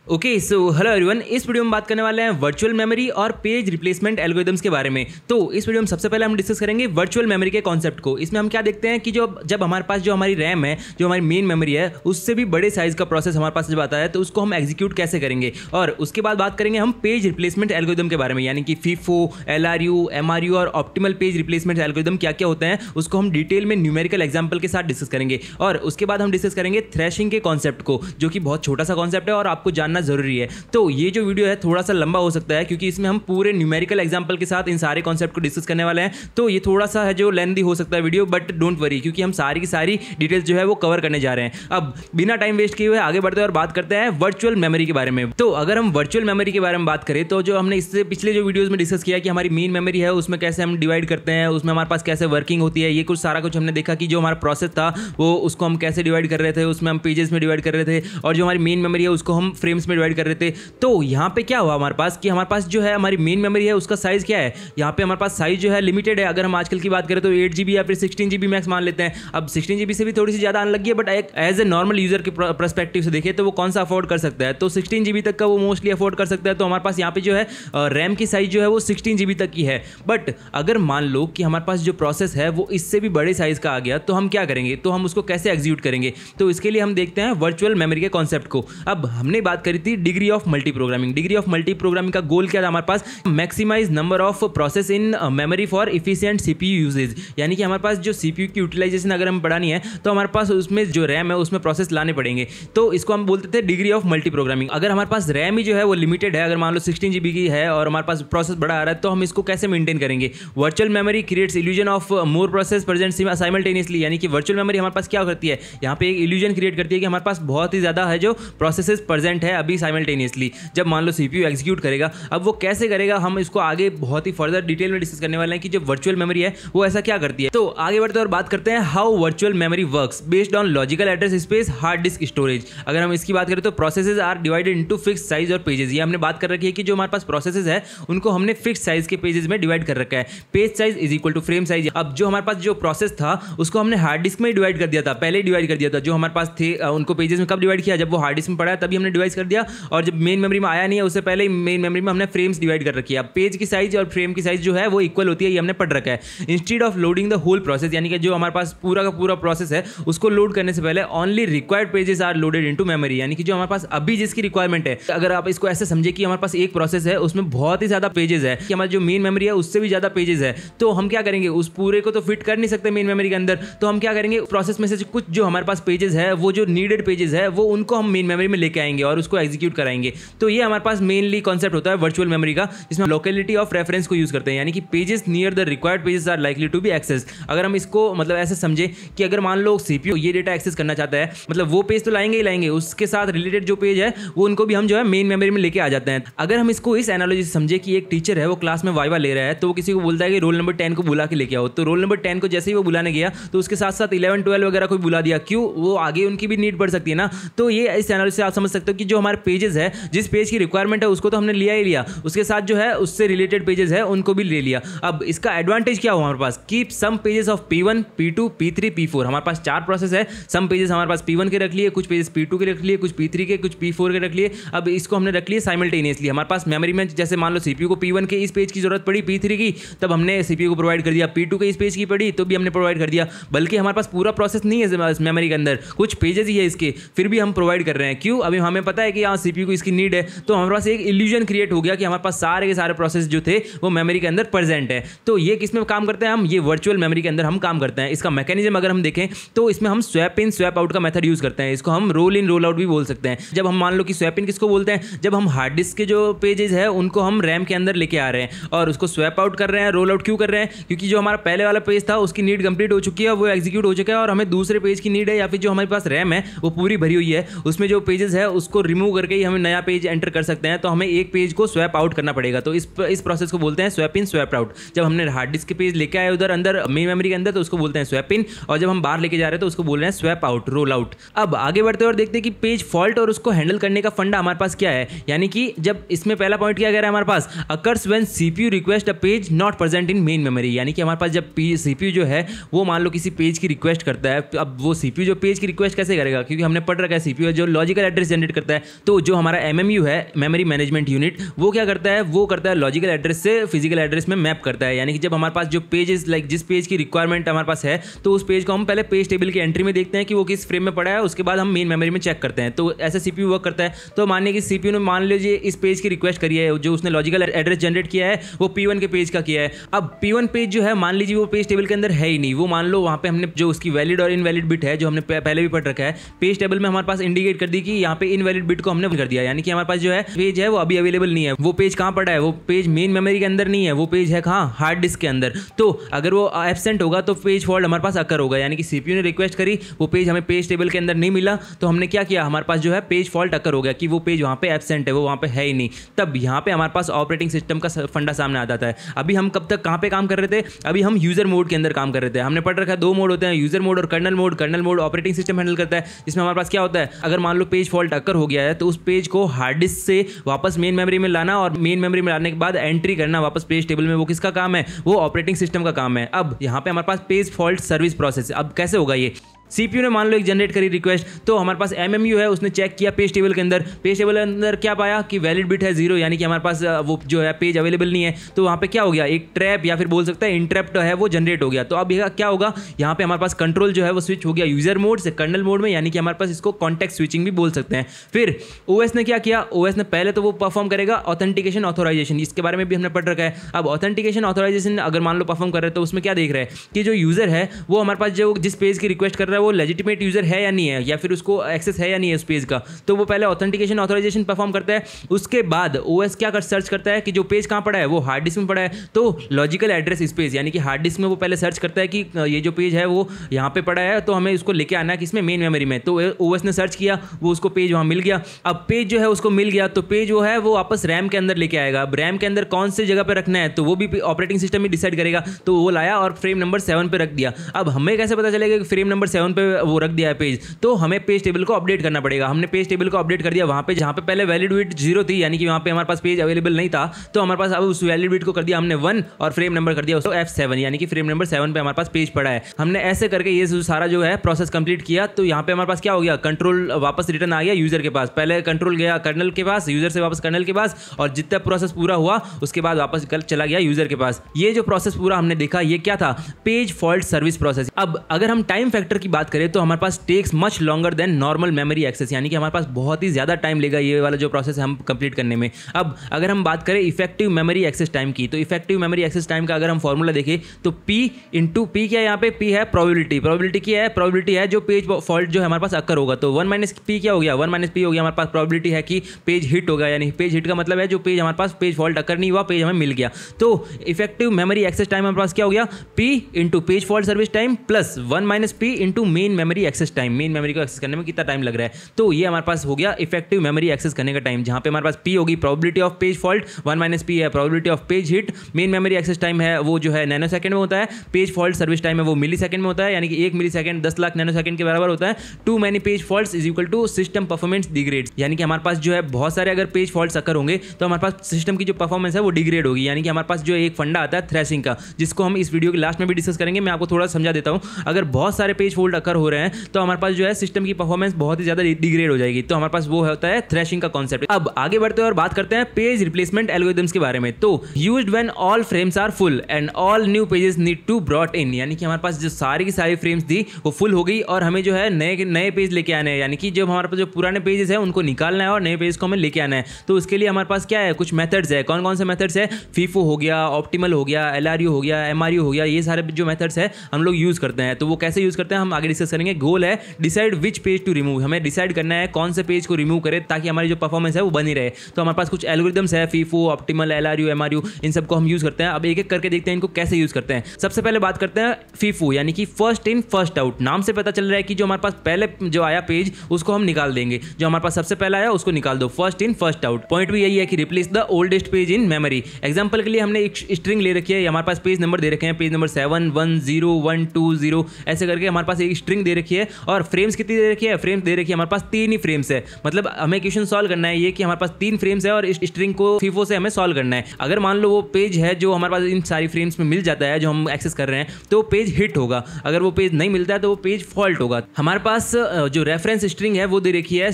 Okay so hello everyone, इस video में बात करने वाले हैं वर्चुअल मेमोरी और पेज रिप्लेसमेंट एल्गोरिथम्स के बारे में। तो इस वीडियो में सबसे पहले हम डिस्कस करेंगे वर्चुअल मेमोरी के कॉन्सेप्ट को। इसमें हम क्या देखते हैं कि जब हमारे पास जो हमारी रैम है, जो हमारी मेन मेमोरी है, उससे भी बड़े साइज का प्रोसेस हमारे पास जब आता है तो उसको हम एग्जीक्यूट कैसे करेंगे। और उसके बाद बात करेंगे हम पेज रिप्लेसमेंट एल्गोरिथम के बारे में, यानी कि फीफो, एलआरयू, एमआरयू और ऑप्टिमल पेज रिप्लेसमेंट एल्गोरिथम क्या क्या होते हैं, उसको हम डिटेल में न्यूमेरिकल एग्जाम्पल के साथ डिस्कस करेंगे। और उसके बाद हम डिस्कस करेंगे थ्रेशिंग के कॉन्सेप्ट को, जो कि बहुत छोटा सा कॉन्सेप्ट है और आपको जानना जरूरी है। तो ये जो वीडियो है थोड़ा सा लंबा हो सकता है, क्योंकि इसमें हम पूरे न्यूमेरिकल एग्जांपल के साथ इन सारे कॉन्सेप्ट को डिस्कस करने वाले हैं। तो ये थोड़ा सा है जो लेंथी हो सकता है वीडियो, बट डोंट वरी, क्योंकि हम सारी की सारी डिटेल्स जो है वो कवर करने जा रहे हैं। अब बिना टाइम वेस्ट किए हुए आगे बढ़ते हैं और बात करते हैं वर्चुअल मेमोरी के बारे में। तो अगर हम वर्चुअल मेमोरी के बारे में बात करें तो जो हमने इससे पिछले जो वीडियोज में डिस्कस किया कि हमारी मेन मेमोरी है उसमें कैसे हम डिवाइड करते हैं, उसमें हमारे पास कैसे वर्किंग होती है, ये कुछ सारा कुछ हमने देखा कि जो हमारा प्रोसेस था वो उसको हम कैसे डिवाइड कर रहे थे, उसमें हम पेजेस में डिवाइड कर रहे थे, और जो हमारी मेन मेमोरी है उसको हम फ्रेम्स में डिवाइड कर रहे थे। तो यहाँ पे क्या हुआ हमारे पास कि हमारे पास जो है हमारी मेन मेमोरी है उसका साइज क्या है, यहाँ पे हमारे पास साइज जो है लिमिटेड है। अगर हम आजकल की बात करें तो 8 GB या फिर 16 GB मैक्स मान लेते हैं। अब 16 GB से भी थोड़ी सी ज़्यादा आने लगी है, but as a normal user के परस्पेक्टिव से देखें तो वो कौन सा अफोर्ड कर सकता है, तो 16 GB तक का वो मोस्टली अफोर्ड कर सकता है। तो हमारे पास यहाँ पे जो है रैम की साइज जो है वो 16 GB तक की है। बट अगर मान लो कि हमारे पास जो प्रोसेस है वो इससे भी बड़े साइज का आ गया, तो हम क्या करेंगे, तो हम उसको कैसे एग्जीक्यूट करेंगे। तो इसके लिए हम देखते हैं वर्चुअल मेमोरी के कॉन्सेप्ट को। अब हमने बात करी थी degree of multi programming. Degree of multi programming का गोल क्या था हमारे पास, maximise number of process in memory for efficient CPU usage. यानी कि हमारे पास जो सीपीयू की यूटिलाइजेशन अगर हम बढ़ानी है तो हमारे पास उसमें जो रैम है उसमें प्रोसेस लाने पड़ेंगे। तो इसको हम बोलते थे डिग्री ऑफ मल्टी प्रोग्रामिंग। अगर हमारे पास रैम ही जो है वो लिमिटेड है, अगर मान लो 16 GB की है और हमारे पास प्रोसेस बड़ा आ रहा है, तो हम इसको कैसे मेंटेन करेंगे। Virtual memory creates illusion of more process present simultaneously. यानी कि वर्चुअल मेमोरी हमारे पास क्या करती है, यहाँ पे एक इल्यूजन क्रिएट करती है कि हमारे पास बहुत ही ज्यादा है जो प्रोसेसेस प्रेजेंट है अभी साइमल्टेनियसली, जब मान लो सीपीयू एग्जीक्यूट करेगा। अब वो कैसे करेगा, हम इसको आगे बहुत ही फर्दर डिटेल में डिस्कस करने वाले हैं कि जो वर्चुअल मेमोरी है वो ऐसा क्या करती है। तो आगे बढ़ते हैं और बात करते हैं how virtual memory works based on logical address space, hard disk storage. अगर हम इसकी बात करें तो processes are divided into fixed size और पेजेस। ये हमने बात कर रखी है कि जो हमारे पास प्रोसेसेस है उनको हमने फिक्स्ड साइज के पेजेस में डिवाइड कर रखा है। Page size is equal to frame size. अब जो हमारे पास जो प्रोसेस था उसको हमने हार्ड डिस्क में डिवाइड कर दिया था, पहले डिवाइड कर दिया था। जो हमारे पास थे उनको पेजेस में कब डिवाइड किया, जब वो हार्ड डिस्क में पड़ा तभी हमने डिवाइड कर दिया। और जब मेन मेमोरी में आया नहीं है उससे पहले मेन मेमोरी में हमने फ्रेम्स डिवाइड कर रखी है। पेज की साइज और फ्रेम की साइज जो है वो इक्वल होती है, ये हमने पढ़ रखा है। Instead of loading the whole process, यानी कि जो हमारे पास पूरा का पूरा प्रोसेस है उसको लोड करने से पहले only required pages are loaded into memory. यानी कि जो हमारे पास अभी जिसकी रिक्वायरमेंट है, अगर आप इसको ऐसे समझे कि हमारे पास एक प्रोसेस है उसमें बहुत ही ज्यादा पेजेस है, कि हमारी जो मेन मेमोरी है उससे भी ज्यादा पेजेस है, तो हम क्या करेंगे, उस पूरे को तो फिट कर नहीं सकते मेन मेमोरी के अंदर। तो हम क्या करेंगे, प्रोसेस में से कुछ जो हमारे पास पेजेस है, वो जो नीडेड पेजेस है वो उनको हम मेन मेमोरी में लेके आएंगे और उसको एग्जीक्यूट कराएंगे। तो ये हमारे पास मेनली कॉन्सेप्ट होता है वर्चुअल मेमोरी का, जिसमें लोकेलिटी ऑफ रेफरेंस को यूज करते हैं। यानी कि pages near the required pages are likely to be access. अगर हम इसको मतलब ऐसे समझे कि अगर मान लो सीपीयू ये डेटा एक्सेस करना चाहता है, मतलब वो पेज तो लाएंगे ही लाएंगे, उसके साथ रिलेटेड जो पेज है वो उनको भी हम जो है मेन मेमोरी में लेके आ जाते हैं। अगर हम इसको इस एनालॉजी से समझे कि एक टीचर है वो क्लास में वाइवा ले रहा है, तो वो किसी को बोलता है कि रोल नंबर 10 को बुला के लेके आओ। तो रोल नंबर 10 को जैसे ही वो बुलाने गया तो उसके साथ साथ 11 12 वगैरह कोई बुला दिया, क्यों, वो आगे उनकी भी नीड पड़ सकती है ना। तो ये इस एनालॉजी से आप समझ सकते हो कि जो हमारे पेजेस है, जिस पेज की रिक्वायरमेंट है उसको तो हमने लिया ही लिया, उसके साथ जो है उससे रिलेटेड पेजेस है उनको भी ले लिया। अब इसका एडवांटेज क्या हुआ हमारे पास, keep some pages of P1 P2 P3 P4। हमारे पास 4 प्रोसेस है, सम पेजेस हमारे पास P1 के रख लिए, कुछ पेजेस P2 के रख लिए, कुछ P3 के, कुछ P4 के रख लिए। अब इसको हमने रख लिए साइमल्टेनियसली। हमारे पास मेमोरी में जैसे मान लो सीपीयू को P1 के इस पेज की जरूरत पड़ी, P3 की, तब हमने सीपीयू को प्रोवाइड कर दिया। P2 के इस पेज की पड़ी तो भी हमने प्रोवाइड कर दिया। बल्कि हमारे पास पूरा प्रोसेस नहीं है मेमोरी के अंदर, कुछ पेजेस ही है इसके, फिर भी हम प्रोवाइड कर रहे हैं। क्यों, अभी हमें पता है कि यहाँ सीपीयू को इसकी नीड है, तो हमारे पास एक इल्यूजन क्रिएट हो गया कि हमारे पास सारे के सारे प्रोसेस जो थे वो मेमोरी के अंदर प्रेजेंट है। तो ये किस में काम करते हैं हम, ये वर्चुअल मेमोरी के अंदर हम काम करते हैं। इसका मैकेनिज्म अगर हम देखें तो इसमें हम स्वैप इन स्वैप आउट का मेथड यूज करते हैं। इसको हम रोल इन रोल आउट भी बोल सकते हैं। जब हम मान लो कि स्वैप इन किसको बोलते हैं, जब हम हार्ड डिस्क के जो पेजेस है उनको हम रैम के अंदर लेके आ रहे हैं और उसको स्वैप आउट कर रहे हैं। रोल आउट क्यों कर रहे हैं, क्योंकि जो हमारा पहले वाला पेज था उसकी नीड कंप्लीट हो चुकी है, वो एग्जीक्यूट हो चुका है और हमें दूसरे पेज की नीड है, या फिर जो हमारे पास रैम है वो पूरी भरी हुई है, उसमें जो पेजेस है उसको रिमूव करके ही हमें नया पेज एंटर कर सकते हैं। तो हमें एक पेज को स्वैप आउट करना पड़ेगा। तो इस प्रोसेस को बोलते हैं स्वैप इन स्वैप आउट। जब हमने हार्ड डिस्क के पेज लेके आए उधर अंदर मेन मेमोरी के अंदर तो उसको बोलते हैं स्वैप इन, और जब हम बाहर लेके जा रहे हैं तो उसको बोल रहे हैं स्वैप आउट, रोल आउट। अब आगे बढ़ते हैं और देखते हैं कि पेज फॉल्ट और उसको हैंडल करने का फंडा हमारे पास क्या है। यानी कि जब इसमें पहला पॉइंट क्या कह रहा है हमारे पास, occurs when CPU request a page not present in main memory. यानी कि हमारे पास जब सीपीयू जो है वो मान लो किसी पेज की रिक्वेस्ट करता है, अब वो सीपीयू जो पेज की रिक्वेस्ट कैसे करेगा, क्योंकि हमने पढ़ रखा है सीपीयू जो लॉजिकल एड्रेस जनरेट करता है, तो जो हमारा MMU है, मेमोरी मैनेजमेंट यूनिट, वो क्या करता है, वो करता है लॉजिकल एड्रेस से फिजिकल एड्रेस में मैप करता है। यानी कि जब हमारे पास जो पेजेस लाइक जिस पेज की रिक्वायरमेंट हमारे पास है, तो उस पेज को हम पहले पेज टेबल की एंट्री में देखते हैं कि वो किस फ्रेम में पड़ा है, उसके बाद हम मेन मेमोरी में चेक करते हैं। तो ऐसे CPU वर्क करता है। तो मानिए कि CPU ने मान लीजिए इस पेज की रिक्वेस्ट करी है, जो उसने लॉजिकल एड्रेस जनरेट किया है वो P1 के पेज का किया है। अब P1 पेज जो है मान लीजिए वो पेज टेबल के अंदर है ही नहीं, वो मान लो वहाँ पे हमने जो उसकी वैलिड और इनवैलिड बिट है जो हमने पहले भी पढ़ रखा है, पेज टेबल में हमारे पास इंडिकेट कर दी कि यहाँ पे इनवैलिड बिट को हमने कर दिया, यानी कि हमारे पास जो है पेज है वो अभी अवेलेबल नहीं है। वो पेज कहाँ पड़ा है, वो पेज मेन मेमोरी के अंदर नहीं है, वो पेज है कहाँ, हार्ड डिस्क के अंदर। तो अगर वो एब्सेंट होगा तो पेज फॉल्ट हमारे पास अकर होगा, यानी कि CPU ने रिक्वेस्ट करी, वो पेज हमें पेज टेबल के अंदर नहीं मिला, तो हमने क्या किया, हमारे पास जो है पेज फॉल्ट अकर हो गया कि वो पेज वहाँ पे एब्सेंट है, वो वहाँ पे है ही नहीं। तब यहाँ पे हमारे पास ऑपरेटिंग सिस्टम का फंडा सामने आ जाता है। अभी हम कब तक कहाँ पे काम कर रहे थे, अभी हम यूजर मोड के अंदर काम कर रहे थे। हमने पढ़ रखा है 2 मोड होते हैं, यूजर मोड और kernel mode. Kernel mode operating system handle करता है, जिसमें हमारे पास क्या होता है, अगर मान लो पेज फॉल्ट अकर हो गया है तो उस पेज को हार्ड डिस्क से वापस मेन मेमोरी में लाना और मेन मेमोरी में लाने के बाद एंट्री करना वापस पेज टेबल में, वो किसका काम है, वो ऑपरेटिंग सिस्टम का काम है। अब यहाँ पे हमारे पास पेज फॉल्ट सर्विस प्रोसेस, अब कैसे होगा ये, CPU ने मान लो एक जनरेट करी रिक्वेस्ट, तो हमारे पास MMU है, उसने चेक किया पेज टेबल के अंदर, पेज टेबल के अंदर क्या पाया कि वैलिड बिट है 0, यानी कि हमारे पास वो जो है पेज अवेलेबल नहीं है। तो वहाँ पे क्या हो गया, एक ट्रैप या फिर बोल सकते हैं इंटरप्ट है वो जनरेट हो गया। तो अब क्या होगा, यहाँ पे हमारे पास कंट्रोल जो है वो स्विच हो गया यूजर मोड से कर्नल मोड में, यानी कि हमारे पास इसको कॉन्टेक्स्ट स्विचिंग भी बोल सकते हैं। फिर OS ने क्या किया, OS ने पहले तो वो परफॉर्म करेगा ऑथेंटिकेशन ऑथोराइजेशन, इसके बारे में भी हमने पढ़ रखा है। अब ऑथेंटिकेशन ऑथोराइजेशन अगर मान लो परफॉर्म कर रहे हैं तो उसमें क्या देख रहे हैं कि जो यूजर है वो हमारे पास जो जिस पेज की रिक्वेस्ट कर रहा है वो लेजिटिमेट यूजर है या नहीं है, या फिर उसको एक्सेस है या नहीं है उस पेज का। तो वो पहले ऑथेंटिकेशन ऑथराइजेशन परफॉर्म करता है। उसके बाद OS क्या कर सर्च करता है कि जो पेज कहाँ पड़ा है, वो हार्ड डिस्क में पड़ा है, तो लॉजिकल एड्रेस स्पेस, यानी कि हार्ड डिस्क में वो पहले सर्च करता है कि ये जो पेज है वो यहाँ पे पड़ा है, तो हमें उसको लेके आना है किसमें, मेन मेमोरी में। तो OS ने सर्च किया, वो उसको पेज वहाँ मिल गया। अब पेज जो है उसको मिल गया, तो पेज वो है वो वापस रैम के अंदर लेके आएगा। अब रैम के अंदर कौन से जगह पे रखना है तो वो भी ऑपरेटिंग सिस्टम ही डिसाइड करेगा। तो वो लाया और फ्रेम नंबर 7 पे रख दिया। अब हमें कैसे पता चलेगा कि फ्रेम नंबर 7 पे वो रख दिया है पेज, तो हमें पेज टेबल को अपडेट करना पड़ेगा। हमने पेज टेबल को अपडेट कर दिया वहाँ पे जहाँ पे पहले वैलिड बिट 0 थी, यानी कि वहाँ पे हमारे पास पेज अवेलेबल नहीं था, तो हमारे पास अब उस वैलिड बिट को कर दिया हमने 1 और फ्रेम नंबर कर दिया उसको F7, यानी कि फ्रेम नंबर 7 पे हमारे पास पेज पड़ा है। हमने ऐसे करके ये सारा जो है प्रोसेस कंप्लीट किया। तो यहाँ पे हमारे पास क्या हो गया, कंट्रोल वापस रिटर्न आ गया यूजर के पास। पहले कंट्रोल गया कर्नल के पास, यूजर से वापस कर्नल के पास, और जितना प्रोसेस पूरा हुआ उसके बाद वापस चला गया यूजर के पास। ये जो प्रोसेस पूरा हमने देखा ये क्या था, पेज फॉल्ट सर्विस प्रोसेस। अब अगर हम टाइम फैक्टर की बात करें तो हमारे पास takes much longer than normal memory access, यानी कि हमारे पास बहुत ही ज्यादा टाइम लेगा ये वाला जो प्रोसेस है हम कंप्लीट करने में। अब अगर हम बात करें इफेक्टिव मेमोरी एक्सेस टाइम की, तो इफेक्टिव मेमोरी एक्सेस टाइम का अगर हम फॉर्मूला देखें तो P इंटू P क्या है, यहाँ पे P है प्रोबेबिलिटी। प्रोबेबिलिटी क्या है, प्रोबेबिलिटी है जो पेज फॉल्ट जो है हमारे पास अकर होगा। तो 1 - P क्या हो गया, 1 - P हो गया हमारे पास प्रोबेबिलिटी है कि पेज हिट होगा, यानी पेज हिट का मतलब है जो पेज हमारे पास पेज फॉल्ट अकर नहीं हुआ, पेज हमें मिल गया। तो इफेक्टिव मेमोरी एक्सेस टाइम हमारे पास क्या हो गया, P into page fault service time plus 1 - P into main memory access time. Main memory को एक्सेस करने में कितना टाइम लग रहा है, तो ये हमारे पास हो गया इफेक्टिव मेमोरी एक्सेस करने का टाइम, जहां पे हमारे पास P होगी probability of page fault, 1 - P है probability of page hit, main memory access time है वो जो है नैनो सेकंड में होता है, पेज फॉल्ट सर्विस टाइम है वो मिली सेकंड में होता है, यानी कि 1 millisecond 10 lakh nanosecond के बराबर होता है। Too many page faults is equal to system performance degrade, यानी कि हमारे पास जो है बहुत सारे अगर पेज फॉल्ट्स अकर होंगे तो हमारे पास सिस्टम की जो परफॉर्मेंस है वो डिग्रेड होगी। यानी कि हमारे पास जो एक फंडा आता है थ्रेशिंग का, जिसको हम इस वीडियो के लास्ट में भी डिस्कस करेंगे, मैं आपको थोड़ा समझा देता हूं। अगर बहुत सारे पेज फॉल्ट अकर हो रहे हैं तो हमारे पास जो है सिस्टम की परफॉर्मेंस बहुत ही ज्यादा डिग्रेड हो जाएगी, तो हमारे पास वो होता है थ्रेशिंग का कॉन्सेप्ट। अब आगे बढ़ते हैं और बात करते हैं पेज रिप्लेसमेंट एल्गोरिथम्स के बारे में। तो used when all frames are full and all new pages need to brought in, यानी कि हमारे पास जो सारी की सारी फ्रेम्स थी वो फुल हो गई और हमें जो है नए पेज लेके आने हैं, यानी कि जो हमारे पास जो पुराने पेजेस है उनको निकालना है और नए पेज को हमें लेके आना है। तो उसके लिए हमारे पास क्या है, कुछ मेथड्स है। कौन कौन से मेथड्स है, फीफो हो गया, ऑप्टिमल हो गया, LRU हो गया, MRU हो गया, ये सारे जो मेथड्स है हम लोग यूज करते हैं। तो वो कैसे यूज करते हैं हम आगे डिस्कस करेंगे। गोल है decide which page to remove, हमें डिसाइड करना है कौन से पेज को रिमूव करें ताकि हमारी जो परफॉर्मेंस है वो बनी रहे। तो हमारे पास कुछ एल्गोरिथम्स है, फीफो, ऑप्टिमल, LRU, MRU, इन सबको हम यूज करते हैं। अब एक एक करके देखते हैं इनको कैसे यूज करते हैं। सबसे पहले बात करते हैं फीफो, यानी कि फर्स्ट इन फर्स्ट आउट। नाम से पता चल रहा है कि जो हमारे पास पहले जो आया पेज उसको हम निकाल देंगे, जो हमारे पास सबसे पहला आया उसको निकाल दो। First in first out. Point भी यही है कि replace the oldest page in memory. Example के लिए हमने एक स्ट्रिंग ले रखी है, हमारे पास पेज नंबर दे रखे हैं, पेज नंबर 7 1 0 1 2 0 ऐसे करके हमारे पास एक स्ट्रिंग दे रखी है और फ्रेम्स कितनी दे रखी है, फ्रेम्स दे रखी है हमारे पास 3 ही फ्रेम्स है। मतलब हमें क्वेश्चन सॉल्व करना है ये कि हमारे पास 3 फ्रेम्स है और इस स्ट्रिंग को फीफो से हमें सॉल्व करना है। अगर मान लो वो पेज है जो हमारे पास इन सारी फ्रेम्स में मिल जाता है जो हम एक्सेस कर रहे हैं तो पेज हिट होगा, अगर वो पेज नहीं मिलता है तो वो पेज फॉल्ट होगा। हमारे पास जो रेफरेंस स्ट्रिंग है वो दे रखी है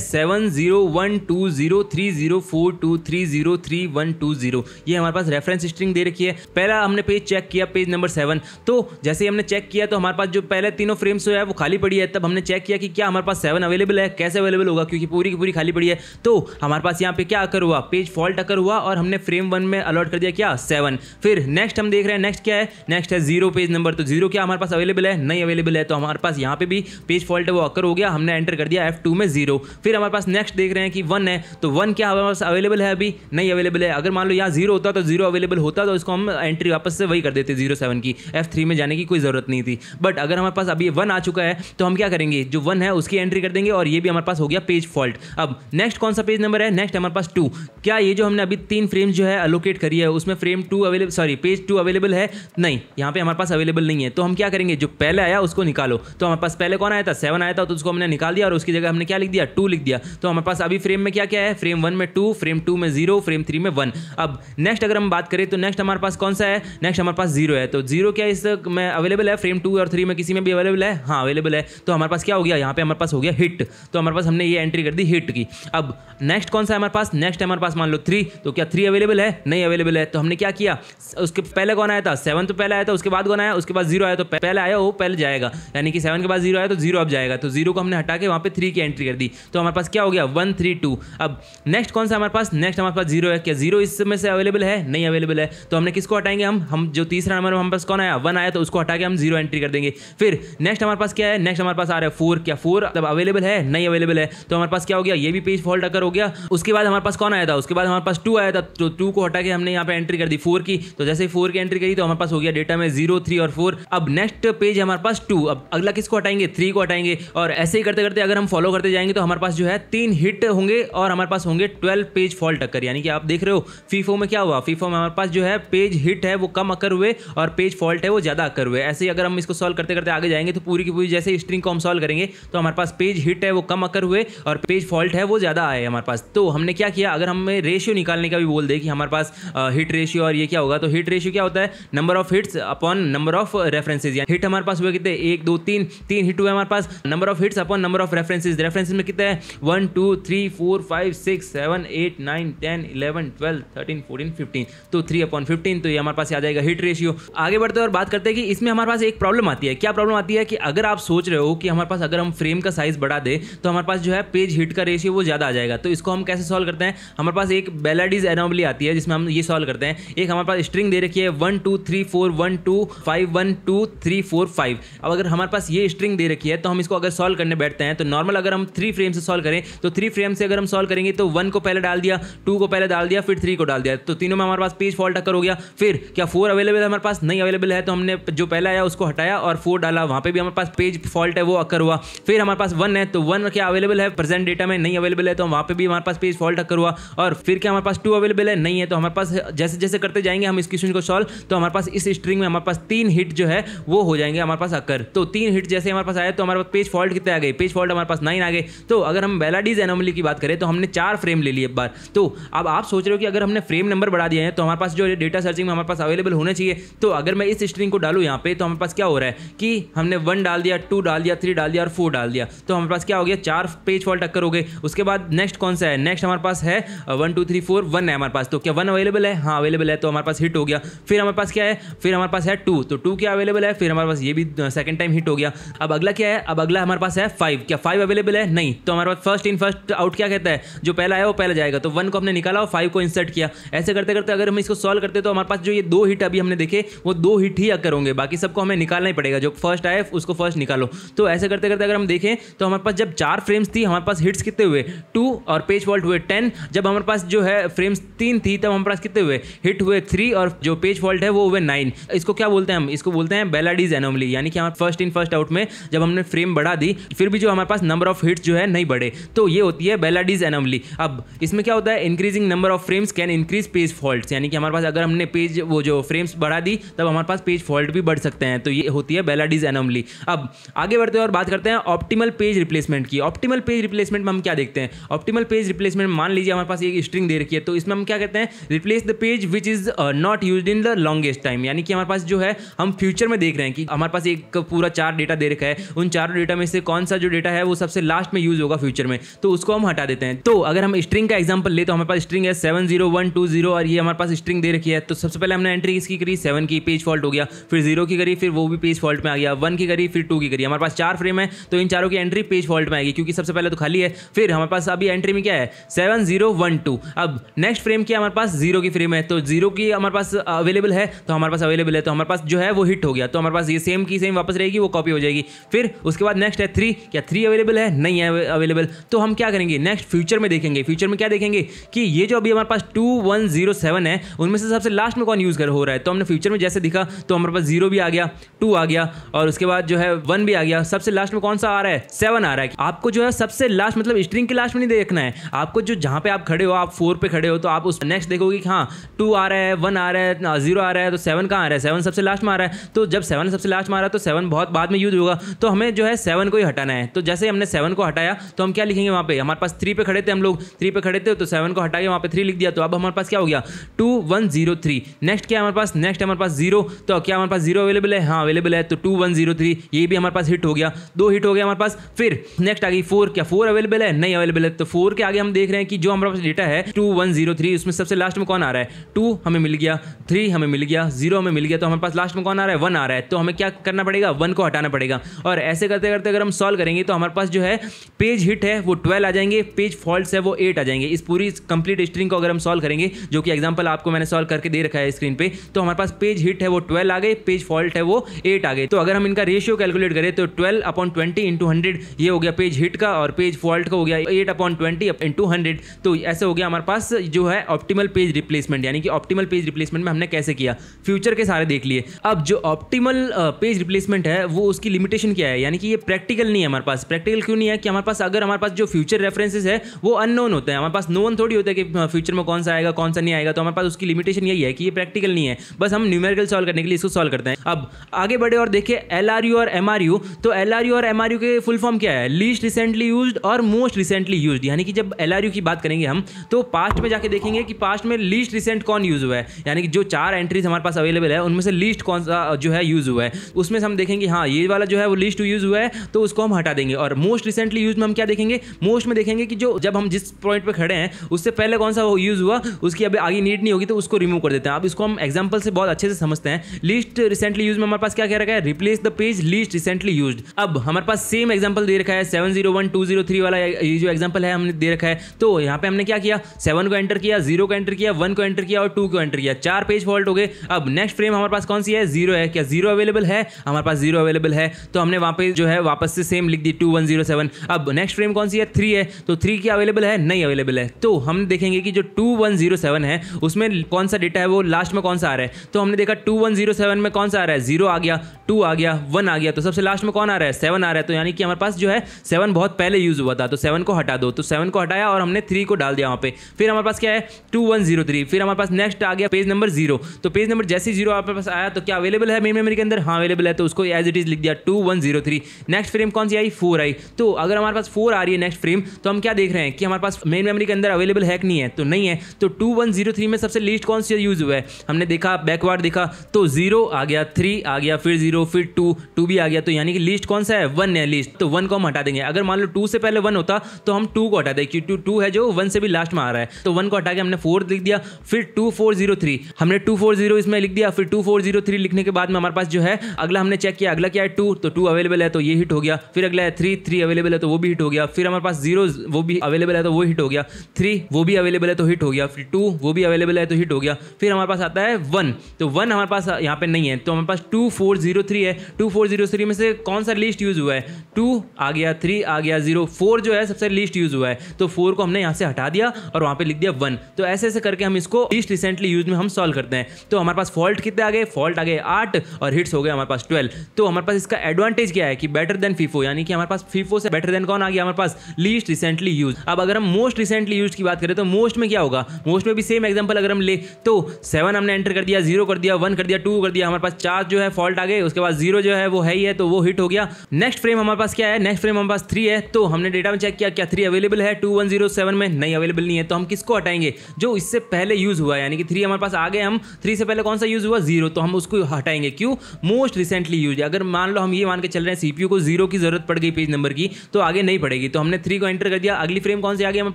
7012030423033120। ये हमारे पास रेफरेंस स्ट्रिंग दे रखी है। पहला हमने पेज चेक किया, पेज नंबर 7, तो जैसे ही हमने चेक किया तो हमारे पास जो पहले तीनों फ्रेम्स है वो खाली पड़ी है। तब हमने चेक किया कि क्या हमारे पास 7 अवेलेबल है, कैसे अवेलेबल होगा क्योंकि पूरी की पूरी खाली पड़ी है। तो हमारे पास यहाँ पे क्या अकर हुआ, पेज फॉल्ट अकर हुआ और हमने फ्रेम 1 में अलॉट कर दिया क्या 7। फिर नेक्स्ट हम देख रहे हैं, नेक्स्ट क्या है, नेक्स्ट है 0 पेज नंबर। तो 0 क्या हमारे पास अवेलेबल है, नहीं अवेलेबल है। तो हमारे पास यहाँ पे भी पेज फॉल्ट है वो अकर हो गया, हमने एंटर कर दिया F2 में 0। फिर हमारे पास नेक्स्ट देख रहे हैं कि 1 है, तो 1 क्या हमारे पास अवेलेबल है, अभी नहीं अवेलेबल है। अगर मान लो यहाँ 0 होता तो 0 अवेलेबल होता तो इसको हम एंट्री वापस से वही कर देते 07 की, F3 में जाने की कोई जरूरत नहीं थी। बट अगर हमारे पास अभी 1 आ चुका है तो हम क्या करेंगे, जो 1 है उसकी एंट्री कर देंगे और ये भी हमारे पास हो गया पेज फॉल्ट। अब नेक्स्ट कौन सा पेज नंबर है, नेक्स्ट हमारे पास 2। क्या ये जो हमने अभी 3 फ्रेम्स जो है अलोकेट करी है उसमें frame 2 available, sorry page 2 available है, नहीं यहाँ पे हमारे पास अवेलेबल नहीं है। तो हम क्या करेंगे, जो पहले आया उसको निकालो। तो हमारे पास पहले कौन आया था, 7 आया था, तो उसको हमने निकाल दिया और उसकी जगह हमने क्या लिख दिया, 2 लिख दिया। तो हमारे पास अभी फ्रेम में क्या क्या है, फ्रेम 1 में 2, फ्रेम 2 में 0, फ्रेम 3 में 1। अब नेक्स्ट अगर हम बात करें तो नेक्स्ट हमारे पास कौन सा है, नेक्स्ट हमारे पास 0 है। तो 0 क्या इस में अवेलेबल है, फ्रेम 2 और 3 में किसी में भी अवेलेबल है, हाँ अवेलेबल है। तो हमारे पास क्या हो गया, यहाँ पे हमारे पास हो गया हिट। तो हमारे पास हमने ये एंट्री कर दी हिट की। अब नेक्स्ट कौन सा है हमारे पास, नेक्स्ट हमारे पास मान लो 3। तो क्या 3 अवेलेबल है, नहीं अवेलेबल है। तो हमने क्या किया, उसके पहले कौन आया था, 7 तो पहले आया था, उसके बाद कौन आया, उसके बाद 0 आया। तो पहले आया वो पहले जाएगा, यानी कि 7 के बाद 0 आया तो 0 अब जाएगा। तो 0 को हमने हटा के वहाँ पे 3 की एंट्री कर दी। तो हमारे पास क्या हो गया 1 3 2। अब नेक्स्ट कौन सा हमारे पास, नेक्स्ट हमारे पास 0 है। क्या 0 इस समय से अवेलेबल है, नहीं अवेलेबल है। तो हमने किसको हटाएंगे, हम जो तीसरा नंबर हमारे पास कौन आया 1 आया, तो उसको हटा के हम 0 एंट्री कर देंगे। फिर नेक्स्ट हमारे पास क्या है, नेक्स्ट हमारे पास आ रहा है 4। क्या 4 तब अवेलेबल है, नहीं अवेलेबल है। तो हमारे पास क्या हो गया, ये भी पेज फॉल्ट अकर हो गया। उसके बाद हमारे पास कौन आया था, उसके बाद हमारे पास 2 आया था। तो 2 को हटा के हमने यहाँ पे एंट्री कर दी 4 की। तो जैसे ही 4 की एंट्री करी तो हमारे पास हो गया डेटा में 0 3 और 4। अब नेक्स्ट पेज है हमारे पास 2। अब अगला किसको हटाएंगे, 3 को हटाएंगे। और ऐसे ही करते करते अगर हम फॉलो करते जाएंगे तो हमारे पास जो है 3 हिट होंगे और हमारे पास होंगे 12 पेज फॉल्ट अकर। यानी कि आप देख रहे हो फीफो में क्या हुआ, फीफो में हमारे पास जो है पेज हिट है वो कम अकर हुए और पेज फॉल्ट है वो ज्यादा अकर हुए। ऐसे ही अगर हम इसको सॉल्व करते करते आगे जाएंगे तो पूरी की पूरी जैसे स्ट्रिंग को हम सॉल्व करेंगे तो हमारे पास पेज हिट है वो कम अकर हुए और पेज फॉल्ट है वो ज्यादा आए हमारे पास। तो हमने क्या किया, अगर हमें रेशियो निकालने का भी बोल दे कि हमारे पास हिट रेशियो और ये क्या होगा, तो हिट रेशियो क्या होता है, number of hits upon number of references. Hit हमारे पास हुए कितने, 1 2 3 3 हिट हुए हमारे पास। Number of hits upon number of references, references में कितने हैं 1 2 3 4 5 6 7 8 9 10 11 12 13 14 15। तो 3/15 तो ये हमारे पास आ जाएगा हिट रेशियो। आगे बढ़ते हैं और बात करते हैं कि इसमें हमारे पास एक प्रॉब्लम आती है। क्या प्रॉब्लम आती है कि अगर आप सोच रहे हो कि हमारे पास अगर हम फ्रेम का साइज बढ़ा दे तो हमारे पास जो है पेज हिट का रेशियो वो ज्यादा आ जाएगा। तो इसको हम कैसे सॉल्व करते हैं, हमारे पास एक बेलाडीज एनोमली आती है जिसमें हम ये सॉल्व करते हैं। एक हमारे पास स्ट्रिंग दे रखी है 1 2 3 4 1 2 5 1 2 3 4 5। अब अगर हमारे पास ये स्ट्रिंग दे रखी है तो हम इसको अगर सॉल्व करने बैठते हैं तो नॉर्मल अगर हम 3 फ्रेम से सॉल्व करें तो 3 फ्रेम से अगर हम सॉल्व करेंगे तो 1 को पहले डाल दिया, 2 को पहले डाल दिया, फिर 3 को डाल दिया। तो तीनों में हमारे पास पेज फॉल्ट अकर हो गया। फिर क्या 4 अवेलेबल है हमारे पास, नहीं अवेलेबल है। तो हमने जो पहला आया उसको हटाया और 4 डाला, वहां पे भी हमारे पास पेज फॉल्ट है वो अकर हुआ। फिर हमारे पास 1 है तो 1 क्या अवेलेबल है प्रेजेंट डेटा में, नहीं अवेलेबल है। तो वहां पे भी हमारे पास पेज फॉल्ट अकर हुआ। और फिर क्या हमारे पास 2 अवेलेबल है, नहीं है। तो हमारे पास जैसे जैसे करते जाएंगे हम इस क्वेश्चन को सॉल्व तो हमारे पास इस स्ट्रिंग में हमारे पास 3 हिट जो है वो हो जाएंगे हमारे पास अकर। तो 3 हिट जैसे हमारे पास आए तो हमारे पास पेज फॉल्ट कितने आ गए, पेज फॉल्ट हमारे पास 9 आ गए। तो अगर हम बेलाडीज एनोमली की बात करें तो हमने 4 फ्रेम ले लिए एक बार। तो अब आप सोच रहे हो कि अगर हमने फ्रेम नंबर बढ़ा दिया है तो हमारे पास जो डेटा सर्चिंग में हमारे पास अवेलेबल होने चाहिए। तो अगर मैं इस स्ट्रिंग को डालूं यहाँ पे तो हमारे पास क्या हो रहा है कि हमने 1 डाल दिया, 2 डाल दिया, 3 डाल दिया और 4 डाल दिया। तो हमारे पास क्या हो गया 4 पेज फॉल्ट अकर हो गए। उसके बाद नेक्स्ट कौन सा है, नेक्स्ट हमारे पास है 1 2 3 4 1 है हमारे पास। तो क्या 1 अवेलेबल है, हाँ अवेलेबल है। तो हमारे पास हिट हो गया। फिर हमारे पास क्या है, फिर हमारे पास है 2। तो 2 क्या अवेलेबल है, फिर हमारे पास ये भी सेकंड टाइम हिट हो गया। अब अगला क्या है, अब अगला हमारे पास है 5। क्या 5 अवेलेबल है, नहीं। तो हमारे पास फर्स्ट इन फर्स्ट आउट क्या कहता है, जो पहला है वो पहले जाएगा। तो 1 को हमने निकाला और 5 को इंसर्ट किया। ऐसे करते करते अगर हम इसको सॉल्व करते तो हमारे पास जो ये 2 हिट अभी हमने देखे वो 2 हिट ही अकर होंगे, बाकी सबको हमें निकालना ही पड़ेगा। जो फर्स्ट आए उसको फर्स्ट निकालो। तो ऐसे करते करते अगर हम देखें तो हमारे पास जब 4 फ्रेम्स थी हमारे पास हिट्स कितने हुए 2 और पेज फॉल्ट हुए 10। जब हमारे पास जो है फ्रेम्स 3 थी तब हमारे पास कितने हुए, हिट हुए 3 और जो पेज फॉल्ट है वो हुए 9। इसको क्या बोलते हैं हम, इसको बोलते हैं बेलाडीज एनोमली। यानी कि हमारे फर्स्ट इन फर्स्ट आउट में जब हमने फ्रेम बढ़ा दी फिर भी जो हमारे पास नंबर ऑफ हिट्स जो है नहीं बढ़े, तो ये होती है बेलाडीज एनोमली। अब इसमें क्या होता है, increasing number of frames can increase page faults. यानी कि हमारे पास अगर हमने पेज वो जो फ्रेम्स बढ़ा दी तब हमारे पास पेज फॉल्ट भी बढ़ सकते हैं। तो ये होती है बेलाडीज एनोमली। अब अब आगे बढ़ते हैं और बात करते हैं ऑप्टिमल पेज रिप्लेसमेंट की। ऑप्टिमल पेज रिप्लेसमेंट में हम क्या देखते हैं? ऑप्टिमल पेज रिप्लेसमेंट में मान लीजिए हमारे पास एक स्ट्रिंग दे रखी है, तो इसमें हम क्या कहते हैं? Replace the page which is not used in the longest time, यानी कि हमारे पास जो है हम फ्यूचर में देख रहे हैं कि हमारे पास एक पूरा 4 डेटा दे रखा है, उन चारों डेटा में से कौन सा जो डेटा है वो सबसे लास्ट में यूज होगा फ्यूचर में, तो उसको हम हटा देते हैं। तो अगर हम स्ट्रिंग का एग्जांपल ले तो हमारे पास स्ट्रिंग है 70120 और ये हमारे पास स्ट्रिंग दे रखी है। तो सबसे पहले हमने एंट्री किसकी करी? 7 की, पेज फॉल्ट हो गया, फिर 0 की करी, फिर वो भी पेज फॉल्ट में आ गया, 1 की करी, फिर 2 की करी। हमारे पास 4 फ्रेम है तो इन चारों की एंट्री पेज फॉल्ट में आएगी क्योंकि सबसे पहले तो खाली है। फिर हमारे पास अभी एंट्री में क्या है? 7012। अब नेक्स्ट फ्रेम क्या हमारे पास? 0 की फ्रेम है, तो 0 की हमारे पास अवेलेबल है, तो हमारे पास अवेलेबल है, तो हमारे पास जो है वो हिट हो गया, तो हमारे पास ये सेम की सेम वापस रहेगी, वो कॉपी हो जाएगी। फिर उसके बाद नेक्स्ट है 3, क्या 3 अवेलेबल है? नहीं है अवेलेबल, तो हम क्या करेंगे? नेक्स्ट फ्यूचर में देखेंगे। फ्यूचर में क्या देखेंगे कि ये जो अभी हमारे पास 2107 है उनमें से सबसे लास्ट में कौन यूज कर हो रहा है, तो हमने फ्यूचर में जैसे दिखा तो हमारे पास 0 भी आ गया, 2 आ गया और उसके बाद जो है 1 भी आ गया। सबसे लास्ट में कौन सा आ रहा है? 7 आ रहा है। आपको जो है सबसे लास्ट मतलब स्ट्रिंग के लास्ट में नहीं देखना है, आपको जो जहां पे आप खड़े हो, आप 4 पे खड़े हो, तो आप उस नेक्स्ट देखोगे कि हाँ 2 आ रहा है, 1 आ रहा है, 0 आ रहा है, तो 7 कहाँ आ रहा है? 7 सबसे लास्ट में आ रहा है। तो जब 7 सबसे लास्ट में आ रहा है तो 7 बहुत बाद में यूज होगा, तो हमें जो है 7 को ही हटाना है। तो जैसे हमने 7 को हटाया तो हम क्या लिखेंगे? वहां पे हमारे पास 3 पे खड़े थे, हम लोग 3 पे खड़े थे, तो 7 को हटा के वहां पे 3 लिख दिया, तो अब हमारे पास क्या हो गया? 2103। नेक्स्ट क्या हमारे पास? नेक्स्ट हमारे पास 0, तो क्या हमारे पास 0 अवेलेबल है? हाँ अवेलेबल है, तो 2103 ये भी हमारे पास हिट हो गया, 2 हिट हो गया हमारे पास। फिर नेक्स्ट आ गई 4, क्या 4 अवेलेबल है? नहीं अवेलेबल है, तो 4 के आगे हम देख रहे हैं कि जो हमारे पास डेटा है 2103 उसमें सबसे लास्ट में कौन आ रहा है? 2 हमें मिल गया, 3 हमें मिल गया, 0 हमें मिल गया, तो हमारे पास लास्ट में कौन आ रहा है? 1 आ रहा है, तो हमें क्या करना पड़ेगा? 1 को हटाना पड़ेगा। और ऐसे करते करते अगर हम सॉल्व करेंगे तो हमारे पास जो है पेज हिट है वो 12 आ जाएंगे, पेज फॉल्ट्स है वो 8 आ जाएंगे। इस पूरी कंप्लीट स्ट्रिंग को अगर हम सॉल्व करेंगे, जो कि एग्जांपल आपको मैंने सॉल्व करके दे रखा है स्क्रीन पे, तो हमारे पास पेज हिट है वो 12 आ गए, पेज फॉल्ट है वो 8 आ गए। तो अगर हम इनका रेशियो कैलकुलेट करें तो 12/20 × 100 ये हो गया पेज हिट का, और पेज फॉल्ट का हो गया 8/20 × 100। तो ऐसे हो गया हमारे पास जो है ऑप्टिमल पेज रिप्लेसमेंट, यानी कि ऑप्टिमल पेज रिप्लेसमेंट में हमने कैसे किया, फ्यूचर के सारे देख लिए। अब जो ऑप्टिमल पेज रिप्लेसमेंट है वो उसकी लिमिटेशन क्या है, यानी कि ये प्रैक्टिकल नहीं है हमारे पास। प्रैक्टिकल क्यों नहीं है? कि हमारे पास अगर हमारे पास जो फ्यूचर रेफरेंसेस है वो अननोन होते हैं, हमारे पास नोन थोड़ी होता है कि फ्यूचर में कौन सा आएगा कौन सा नहीं आएगा, तो हमारे पास उसकी लिमिटेशन यही है कि ये प्रैक्टिकल नहीं है, बस हम न्यूमेरिकल सॉल्व करने के लिए इसको सॉल्व करते हैं। अब आगे बढ़े और देखिए LRU और MRU। तो LRU और MRU के फुल फॉर्म क्या है? लीस्ट रिसेंटली यूज्ड और मोस्ट रिसेंटली यूज्ड, यानी कि जब LRU की बात करेंगे हम तो पास्ट में जाके देखेंगे कि पास्ट में लीस्ट रिसेंट कौन यूज हुआ है, यानी कि जो 4 एंट्रीज हमारे पास अवेलेबल है उनमें से लीस्ट कौन सा जो है यूज हुआ है, उसमें से हम देखेंगे हाँ ये वाला जो है वो लीस्ट यूज हुआ है, तो उसको हम हटा देंगे। और मोस्ट रिसेंटली यूज में हम क्या देखेंगे? मोस्ट में देखेंगे कि जो जब हम जिस पॉइंट पे खड़े हैं उससे पहले कौन सा यूज हुआ, उसकी अभी आगे नीड नहीं होगी तो उसको रिमूव कर देते हैं। अब इसको हम एग्जांपल से बहुत अच्छे से समझते हैं। लीस्ट रिसेंटली यूज में हमारे पास क्या कह रखा है? Replace the page least recently used. अब हमारे पास सेम एग्जांपल दे रखा है 701203 वाला, ये जो एग्जांपल है हमने दे रखा है। तो यहाँ पे हमने क्या किया? 7 को एंटर किया, 0 को एंटर किया, 1 को एंटर किया और 2 को एंटर किया, 4 पेज फॉल्ट हो गए। अब नेक्स्ट फ्रेम हमारे पास कौन सी है? 0 है, क्या 0 अवेलेबल है? हमारे पास 0 अवेलेबल है, तो हमने वहां पे जो है वापस से सेम लिख दी 2107। अब नेक्स्ट फ्रेम कौन सी है? 3 है, तो 3 क्या अवेलेबल है? नहीं अवेलेबल है, तो हम देखेंगे कि जो 2107 है उसमें कौन सा डेटा है वो लास्ट में कौन सा आ रहा है। तो हमने देखा 2107 में कौन सा आ रहा है? 0 आ गया, 2 आ गया, 1 आ गया, तो सबसे लास्ट में कौन आ रहा है? 7 आ रहा है। तो यानी कि हमारे पास जो है 7 बहुत पहले यूज हुआ था, तो 7 को हटा दो, तो 7 को हटाया और हमने 3 को डाल दिया वहां पे। फिर हमारे पास क्या है? 2103। फिर हमारे पास नेक्स्ट आ गया पेज नंबर 0, तो पेज नंबर जैसे 0 आपके पास आया तो क्या अवेलेबल है मेन मेमोरी के अंदर? हाँ अवेलेबल है, तो उसको एज इट इज लिख दिया 2103। नेक्स्ट फ्रेम कौन सी आई? 4 आई। तो अगर हमारे पास 4 आ रही है नेक्स्ट फ्रेम, तो हम क्या देख रहे हैं कि हमारे पास मेन मेमोरी के अंदर अवेलेबल है कि नहीं है? तो नहीं है, तो 2103 में सबसे लीस्ट कौन सी यूज हुआ है? हमने देखा बैकवर्ड देखा तो 0 आ गया, 3 आ गया, फिर 0, फिर 2 भी आ गया, तो यानी कि लीस्ट कौन सा है? 1 है लीस्ट, तो 1 को हम हटा देंगे। अगर मान लो 2 से पहले 1 होता तो हम 2 को हटा दें, क्योंकि 2 है जो 1 से भी लास्ट में आ रहा है, तो 1 को हटा के हमने 4 लिख दिया। फिर 2403 हमने 240 इसमें लिख दिया। फिर 2403 लिखने के बाद में हमारे पास जो है अगला हमने चेक किया, अगला क्या है? 2, तो 2 अवेलेबल है तो ये हिट हो गया। फिर अगला है 3 अवेलेबल है तो वो भी हिट हो गया। फिर हमारे पास 0 वो भी अवेलेबल है तो वो हिट हो गया, 3 वो भी अवेलेबल है तो हिट हो गया, फिर 2 वो भी अवेलेबल है तो हिट हो गया। फिर हमारे पास आता है 1, तो 1 हमारे पास यहाँ पे नहीं है, तो हमारे पास 2403 है। 2403 में से कौन सा लीस्ट यूज हुआ है? 2 आ गया, 3 आ गया, 0, 4 जो है सबसे लीस्ट यूज हुआ है, तो 4 को हमने यहाँ से हटा दिया और वहाँ पे लिख दिया 1। तो ऐसे ऐसे करके हम इसको लीस्ट रिसेंटली यूज में हम सॉल्व करते हैं। तो हमारे पास फॉल्ट कितने आ गए? फॉल्ट आ गए 8 और हिट्स हो गए हमारे पास 12। तो हमारे पास इसका एडवांटेज क्या है कि बेटर देन FIFO, यानी कि हमारे पास FIFO से बेटर देन कौन आ गया? हमारे पास लीस्ट रिसेंटली यूज। अब अगर हम मोस्ट रिसेंटली यूज की बात करें तो मोस्ट में क्या होगा? मोस्ट में भी सेम एग्जांपल अगर हम ले तो 7 हमने एंटर कर दिया, 0 कर दिया, 1 कर दिया, 2 कर दिया, हमारे पास 4 जो है फॉल्ट आ गए, उसके बाद 0 जो है वो है ही है तो वो हिट हो गया। नेक्स्ट फ्रेम हमारे पास क्या है, नेक्स्ट फ्रेम हमारे पास 3 है, तो हमने डेटा में चेक किया क्या 3 अवेलेबल है 2107 में, नहीं अवेलेबल नहीं है, तो हम किसको हटाएंगे, जो इससे पहले यूज हुआ है, यानी कि 3 हमारे पास आ गए, हम 3 से पहले कौन सा यूज हुआ 0, तो हम उसको हटाएंगे। क्यों, मोस्ट रिसेंटली यूज। अगर मान लो हम ये मान के चल रहे हैं सीपीयू को 0 की जरूरत पड़ गई पेज नंबर की, तो आगे नहीं पड़ेगी, तो हमने 3 को एंटर कर दिया। अगली फ्रेम कौन सी आ गई हमारे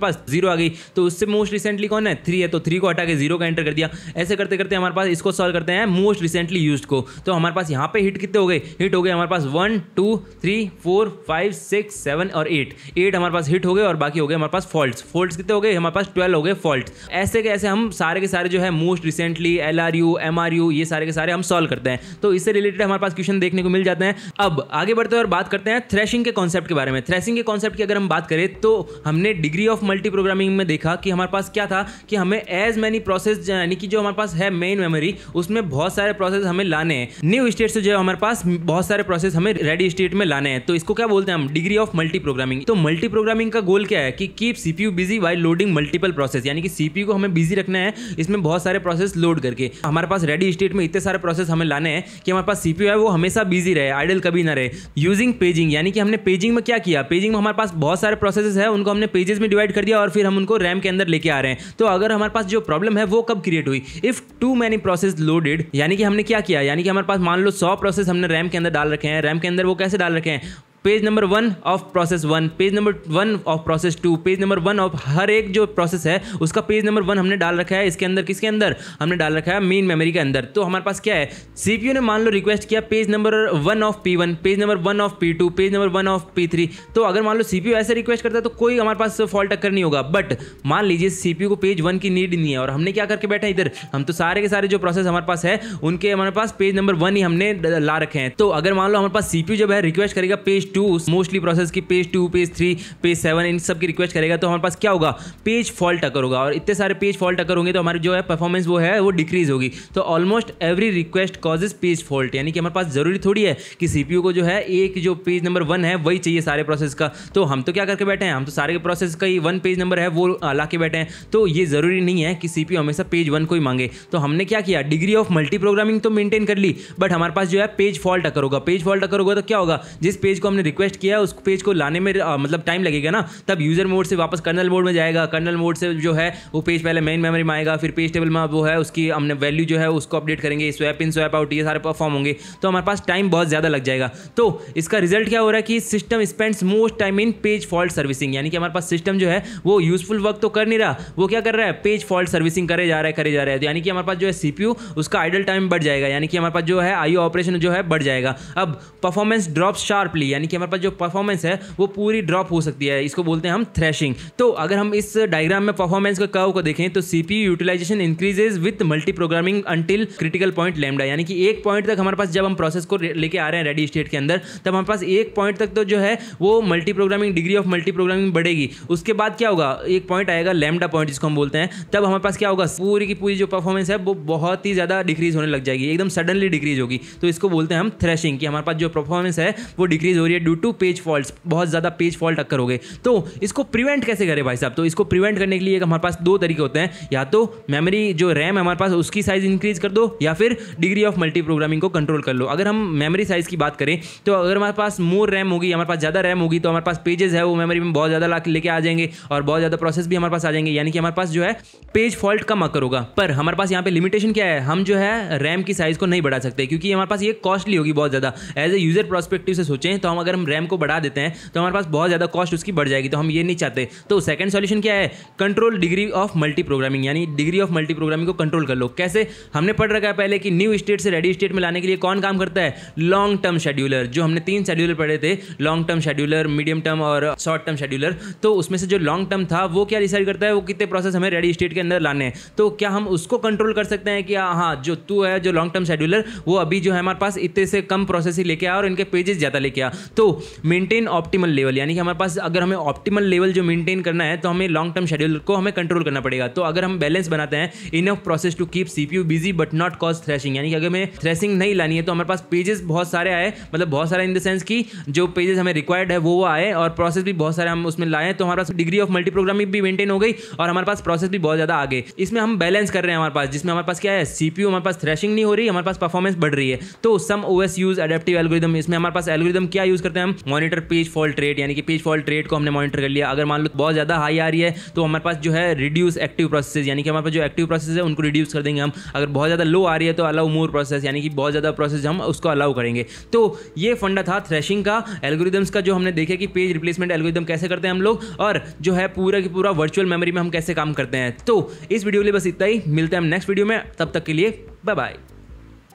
पास 0 आ गई, तो उससे मोस्ट रिसेंटली कौन है 3 है, तो 3 को हटा के 0 का एंटर कर दिया। ऐसे करते करते हमारे पास इसको सॉल्व करते हैं मोस्ट रिसेंटली यूज्ड को, तो हमारे पास यहाँ पे हिट कितने हो गए, हिट हो गए हमारे पास 1 2 3 4 5 6 7 और 8 हमारे पास हिट हो गए, और बाकी हो गए हमारे पास फॉल्ट्स कितने हो गए, हमारे पास 12 हो गए फॉल्ट। ऐसे के ऐसे हम सारे के सारे जो है मोस्ट रिसेंटली, LRU, MRU, ये सारे के सारे हम सॉल्व करते हैं, तो इससे रिलेटेड हमारे पास क्वेश्चन देखने को मिल जाते हैं। अब आगे बढ़ते हैं और बात करते हैं थ्रेशिंग के कॉन्सेप्ट के बारे में। थ्रेशिंग के कॉन्सेप्ट की अगर हम बात करें तो हमने डिग्री ऑफ मल्टी प्रोग्रामिंग में देखा कि हमारे पास क्या था कि हमें एज मैनी प्रोसेस, यानी कि जो हमारे पास है मेन मेमोरी, उसमें बहुत सारे प्रोसेस हमें लाने हैं। न्यू स्टेट से जो है हमारे पास बहुत सारे प्रोसेस हमें रेडी स्टेट में लाने हैं, तो इसको क्या बोलते हैं हम, डिग्री ऑफ मल्टी प्रोग्रामिंग। तो मल्टी प्रोग्रामिंग का गोल क्या है कि keep CPU busy while loading multiple process, यानी कि सीपीयू को हमें बिजी रखना है इसमें बहुत सारे प्रोसेस लोड करके। हमारे पास रेडी स्टेट में इतने सारे प्रोसेस हमें लाने हैं कि हमारे पास सीपीयू है वो हमेशा बिजी रहे, आइडल कभी ना रहे। यूजिंग पेजिंग, यानी कि हमने पेजिंग में क्या किया, पेजिंग में हमारे पास बहुत सारे प्रोसेसेस है, उनको हमने पेजेस में डिवाइड कर दिया और फिर हम उनको रैम के अंदर लेके आ रहे हैं। तो अगर हमारे पास जो प्रॉब्लम है वो कब क्रिएट हुई, if two many process loaded, यानी कि हमने क्या किया, यानी कि हमारे पास मान लो 100 प्रोसेस हमने रैम के अंदर डाल रखे हैं। रैम के अंदर वो कैसे डाल रखे हैं, page number 1 of process 1, page number 1 of process 2, page number 1 of her एक जो प्रोसेस है उसका पेज नंबर 1 हमने डाल रखा है। इसके अंदर किसके अंदर हमने डाल रखा है, मेन मेमोरी के अंदर। तो हमारे पास क्या है, सीपीयू ने मान लो रिक्वेस्ट किया page number 1 of P1, page number 1 of P2, page number 1 of P3। तो अगर मान लो सीपीयू ऐसे रिक्वेस्ट करता है तो कोई हमारे पास फॉल्ट अकर नहीं होगा। बट मान लीजिए सीपीयू को पेज 1 की नीड नहीं है और हमने क्या करके बैठे इधर, हम तो सारे के सारे जो प्रोसेस हमारे पास है उनके हमारे पास पेज नंबर 1 ही हमने ला रखे हैं। तो अगर मान लो हमारे पास सीपीयू जब है रिक्वेस्ट करेगा पेज 2, मोस्टली की पेज 2, पेज 3, पेज 7, इन सब की रिक्वेस्ट करेगा, तो हमारे पास क्या होगा, पेज फॉल्ट अकर होगा। और इतने सारे पेज फॉल्ट अकर होंगे तो हमारी जो है परफॉर्मेंस वो है वो डिक्रीज होगी। तो almost every request causes page fault, यानी कि हमारे पास जरूरी थोड़ी है कि सीपीयू को जो है एक जो पेज नंबर 1 है वही चाहिए सारे प्रोसेस का। तो हम तो क्या करके बैठे हैं, हम तो सारे प्रोसेस का ही 1 पेज नंबर है वो ला के बैठे हैं। तो ये जरूरी नहीं है कि सीपीयू हमेशा पेज 1 को ही मांगे। तो हमने क्या किया, डिग्री ऑफ मल्टी प्रोग्रामिंग तो मेंटेन कर ली, बट हमारे पास जो है पेज फॉल्ट अकर होगा। पेज फॉल्ट अकर होगा तो क्या होगा, जिस पेज को हमने रिक्वेस्ट किया उस पेज को लाने में मतलब टाइम लगेगा ना, तब यूजर मोड से वापस कर्नल मोड में जाएगा। कर्नल मोड से जो है वो पेज पहले मेन मेमोरी में आएगा, फिर पेज टेबल में वो है उसकी हमने वैल्यू जो है उसको अपडेट करेंगे, स्वैप इन स्वैप आउट ये सारे परफॉर्म होंगे, तो हमारे पास टाइम बहुत ज़्यादा लग जाएगा। तो इसका रिजल्ट क्या हो रहा है कि system spends most time in page fault servicing, यानी कि हमारे पास सिस्टम जो है वो यूजफुल वर्क तो कर नहीं रहा, वो क्या कर रहा है, पेज फॉल्ट सर्विसिंग करे जा रहा है। तो यानी कि हमारे पास जो है सीपीयू उसका आइडल टाइम बढ़ जाएगा, यानी कि हमारे पास जो है आईओ ऑपरेशन जो है बढ़ जाएगा। अब परफॉर्मेंस ड्रॉप शार्पली, यानी कि हमारे पास जो परफॉर्मेंस है वो पूरी ड्रॉप हो सकती है, इसको बोलते हैं हम थ्रेशिंग। तो अगर हम इस डायग्राम में परफॉर्मेंस के कर्व को देखें तो CPU utilisation increases with multi programming until critical point lambda, यानी कि एक पॉइंट तक हमारे पास जब हम प्रोसेस को लेके आ रहे हैं रेडी स्टेट के अंदर, तब हमारे पास एक पॉइंट तक तो जो है वो multi programming, degree of multi programming बढ़ेगी। उसके बाद क्या होगा, एक पॉइंट आएगा लैम्डा पॉइंट जिसको हम बोलते हैं, तब हमारे पास क्या होगा, पूरी की पूरी जो परफॉर्मेंस है वो बहुत ही ज्यादा डिक्रीज होने लग जाएगी, एकदम सडनली डिक्रीज होगी। तो इसको बोलते हैं हम थ्रेशिंग, कि हमारे पास जो परफॉर्मेंस है वो डिक्रीज हो रही है ड्यू टू पेज फॉल्ट्स, बहुत ज्यादा पेज फॉल्ट अक्कर हो गए। तो इसको प्रिवेंट कैसे करें भाई साहब, तो इसको प्रिवेंट करने के लिए हमारे पास दो तरीके होते हैं, या तो मेमोरी जो रैम है हमारे पास उसकी साइज इंक्रीज कर दो, या फिर डिग्री ऑफ मल्टी प्रोग्रामिंग को कंट्रोल कर लो। अगर हम मेमोरी साइज की बात करें तो अगर हमारे पास मोर रैम होगी, हमारे पास ज़्यादा रैम होगी, तो हमारे पास पेजेस है वो मेमोरी में बहुत ज़्यादा लेके आ जाएंगे और बहुत ज़्यादा प्रोसेस भी हमारे पास आ जाएंगे, यानी कि हमारे पास जो है पेज फॉल्ट कम अकर होगा। पर हमारे पास यहाँ पे लिमिटेशन क्या है, हम जो है रैम की साइज को नहीं बढ़ा सकते, क्योंकि हमारे पास ये कॉस्टली होगी बहुत ज़्यादा। एज ए यूजर प्रोस्पेक्टिव से सोचें तो अगर हम रैम को बढ़ा देते हैं तो हमारे पास बहुत ज़्यादा कॉस्ट उसकी बढ़ जाएगी, तो हम ये नहीं चाहते। तो सेकंड सॉल्यूशन क्या है, control degree of multi programming, यानी डिग्री ऑफ मल्टी प्रोग्रामिंग को कंट्रोल कर लो। कैसे, हमने पढ़ रखा है पहले कि न्यू स्टेट से रेडी स्टेट में लाने के लिए कौन काम करता है, लॉन्ग टर्म शेड्यूलर। जो हमने 3 शेड्यूलर पढ़े थे, long term scheduler, medium term और शॉर्ट टर्म शेड्यूलर, तो उसमें से जो लॉन्ग टर्म था वो क्या डिसाइड करता है, वो कितने प्रोसेस हमें रेडी स्टेट के अंदर लाने हैं। तो क्या हम उसको कंट्रोल कर सकते हैं कि हाँ जो तू है जो लॉन्ग टर्म शेड्यूलर, वो अभी जो है हमारे पास इतने से कम प्रोसेस ही लेके आ और इनके पेजेस ज़्यादा लेके आ। तो मेंटेन ऑप्टिमल लेवल, यानी कि हमारे पास अगर हमें ऑप्टिमल लेवल जो मेंटेन करना है तो हमें लॉन्ग टर्म शेड्यूल को हमें कंट्रोल करना पड़ेगा। तो अगर हम बैलेंस बनाते हैं, enough process to keep CPU busy but not cause thrashing, यानी कि अगर हमें थ्रैशिंग नहीं लानी है तो हमारे पास पेजेस बहुत सारे आए, मतलब बहुत सारे इन द सेंस कि जो पेजेस हमें रिक्वायर्ड है वो आए और प्रोसेस भी बहुत सारे हम उसमें लाए, तो हमारे पास डिग्री ऑफ मल्टी प्रोग्रामिंग भी मेंटेन हो गई और हमारे पास प्रोसेस भी बहुत ज़्यादा आगे। इसमें हम बैलेंस कर रहे हैं हमारे पास, जिसमें हमारे पास क्या है, सीपीयू हमारे पास थ्रैशिंग नहीं हो रही, हमारे पास परफॉर्मेंस बढ़ रही है। तो सम ओएस यूज एडेप्टिव एल्गोरिदम, इसमें हमारे पास एल्गोरिदम क्या यूज करते हैं हम, मॉनिटर पेज फॉल्ट रेट, यानी कि पेज फॉल्ट रेट को हमने मॉनिटर कर लिया। अगर मान लो बहुत ज़्यादा हाई आ रही है तो हमारे पास जो है रिड्यूस एक्टिव प्रोसेस, यानी कि हमारे पास जो एक्टिव प्रोसेस है उनको रिड्यूस कर देंगे हम। अगर बहुत ज़्यादा लो आ रही है तो अलाउ मोर प्रोसेस, यानी कि बहुत ज़्यादा प्रोसेस हम उसको अलाउ करेंगे। तो ये फंडा था थ्रैशिंग का, एल्गोरिदम्स का, जो हमने देखे कि पेज रिप्लेसमेंट एल्गोरिदम कैसे करते हैं हम लोग, और जो है पूरा की पूरा वर्चुअल मेमोरी में हम कैसे काम करते हैं। तो इस वीडियो के लिए बस इतना ही, मिलते हैं हम नेक्स्ट वीडियो में, तब तक के लिए बाय बाय।